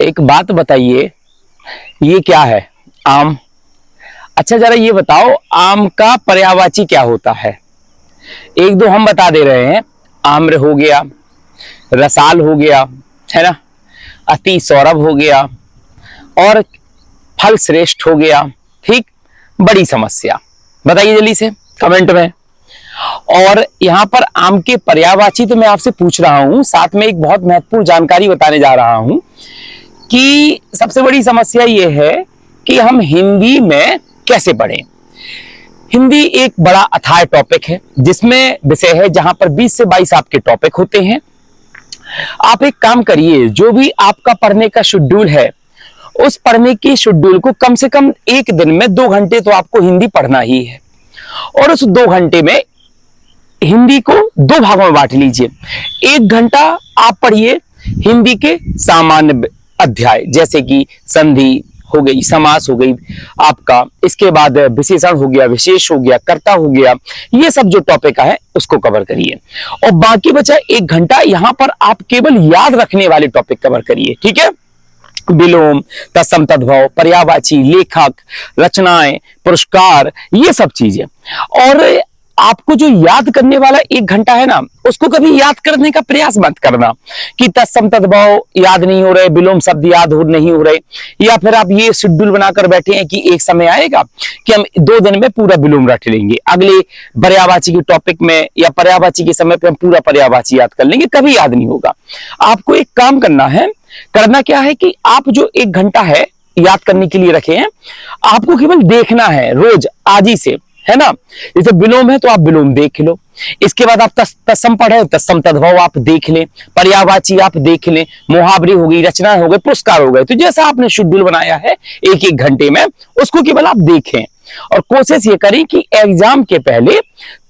एक बात बताइए, ये क्या है? आम। अच्छा जरा ये बताओ, आम का पर्यायवाची क्या होता है? एक दो हम बता दे रहे हैं। आम्र हो गया, रसाल हो गया, है ना, अति सौरभ हो गया, और फल श्रेष्ठ हो गया। ठीक, बड़ी समस्या। बताइए जल्दी से कमेंट में। और यहां पर आम के पर्यायवाची तो मैं आपसे पूछ रहा हूं, साथ में एक बहुत महत्वपूर्ण जानकारी बताने जा रहा हूं कि सबसे बड़ी समस्या यह है कि हम हिंदी में कैसे पढ़ें। हिंदी एक बड़ा अथाह टॉपिक है, जिसमें विषय है जहां पर 20 से 22 आपके टॉपिक होते हैं। आप एक काम करिए, जो भी आपका पढ़ने का शेड्यूल है, उस पढ़ने के शेड्यूल को कम से कम एक दिन में 2 घंटे तो आपको हिंदी पढ़ना ही है। और उस 2 घंटे में हिंदी को 2 भागों में बांट लीजिए। 1 घंटा आप पढ़िए हिंदी के सामान्य अध्याय, जैसे कि संधि हो गई, समास हो गई आपका, इसके बाद विशेषण हो गया, विशेष हो गया, कर्ता हो गया, ये सब जो टॉपिक है उसको कवर करिए। और बाकी बचा 1 घंटा, यहां पर आप केवल याद रखने वाले टॉपिक कवर करिए। ठीक है, विलोम, तत्सम तद्भव, पर्यायवाची, लेखक, रचनाएं, पुरस्कार, ये सब चीजें। और आपको जो याद करने वाला 1 घंटा है ना, उसको कभी याद करने का प्रयास मत करना कि तत्सम तद्भव याद नहीं हो रहे, विलोम शब्द याद नहीं हो रहे, या फिर आप ये शेड्यूल बनाकर बैठे हैं कि एक समय आएगा कि हम 2 दिन में पूरा विलोम रट लेंगे, अगले पर्यायवाची के टॉपिक में या पर्यायवाची के समय पे हम पूरा पर्यायवाची याद कर लेंगे। कभी याद नहीं होगा। आपको एक काम करना है, करना क्या है कि आप जो 1 घंटा है याद करने के लिए रखे हैं, आपको केवल देखना है रोज, आज ही से, है ना। जैसे विलोम है तो आप विलोम देख लो, इसके बाद आप तत्सम पढ़े, तत्सम तद्भव आप देख लें, पर्यायवाची आप देख लें, मुहावरे हो गई, रचनाएं हो गई, पुरस्कार हो गए। तो जैसा आपने शेड्यूल बनाया है 1-1 घंटे में, उसको केवल आप देखें। और कोशिश ये करें कि एग्जाम के पहले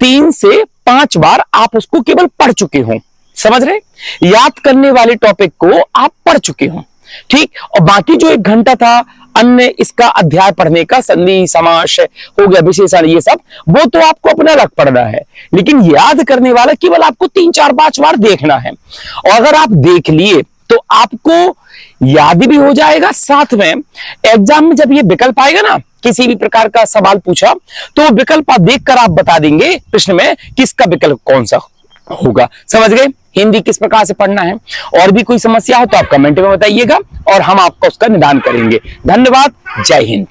3 से 5 बार आप उसको केवल पढ़ चुके हों। समझ रहे? याद करने वाले टॉपिक को आप पढ़ चुके हों। ठीक, और बाकी जो 1 घंटा था अन्य इसका अध्याय पढ़ने का, संधि, समास हो गया, विशेषण, ये सब, वो तो आपको अपना अलग पढ़ना है, लेकिन याद करने वाला केवल आपको 3, 4, 5 बार देखना है। और अगर आप देख लिए तो आपको याद भी हो जाएगा। साथ में एग्जाम में जब ये विकल्प आएगा ना, किसी भी प्रकार का सवाल पूछा, तो विकल्प आप देखकर आप बता देंगे प्रश्न में किसका विकल्प कौन सा होगा। समझ गए? हिंदी किस प्रकार से पढ़ना है। और भी कोई समस्या हो तो आप कमेंट में बताइएगा और हम आपका उसका निदान करेंगे। धन्यवाद। जय हिंद।